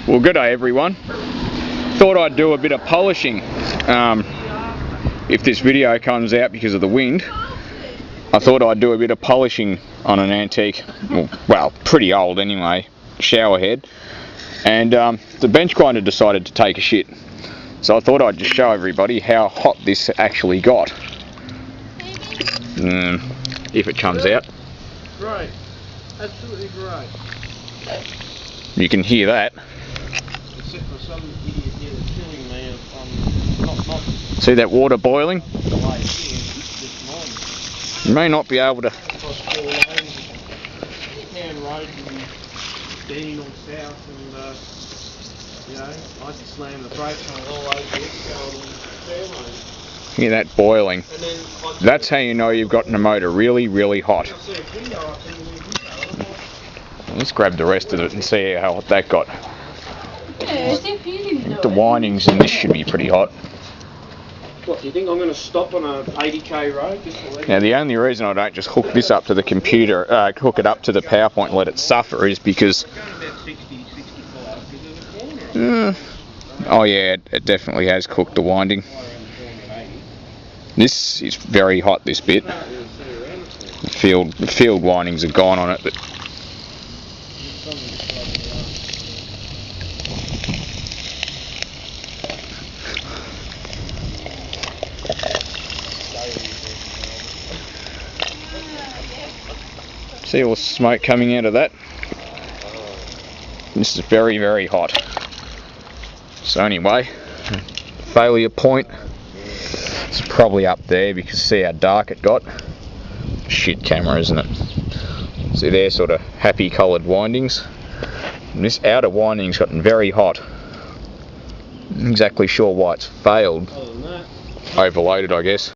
Well, good day everyone. Thought I'd do a bit of polishing. If this video comes out because of the wind, I thought I'd do a bit of polishing on an antique, well, pretty old anyway, shower head. And the bench grinder decided to take a shit. So I thought I'd just show everybody how hot this actually got. If it comes out. Great. Absolutely great. You can hear that. Except for some idiot here that's killing me of not See that water boiling? the way here this morning. You may not be able to. Across 4 lanes, town road and Danny north south, and you know, I had to slam the brakes on it all over the Excel and fairway. Hear that boiling. And then That's how you know you've gotten a motor really, really hot. I see a window up in the window. Let's grab the rest of it and see how hot that got. Yeah, see if you can do The it. windings in this should be pretty hot. What, do you think I'm going to stop on a 80k road just to let Now the only reason I don't just hook this up to the computer, hook it up to the PowerPoint and let it suffer is because, Going about 60, 65 because of the corner. oh yeah, it definitely has cooked the winding. This is very hot, this bit. The field windings are gone on it, but see all the smoke coming out of that? This is very, very hot. So anyway, failure point. It's probably up there because see how dark it got. Shit camera, isn't it? See there, sort of happy coloured windings. And this outer winding's gotten very hot. Not exactly sure why it's failed. Other than that, Overloaded, I guess.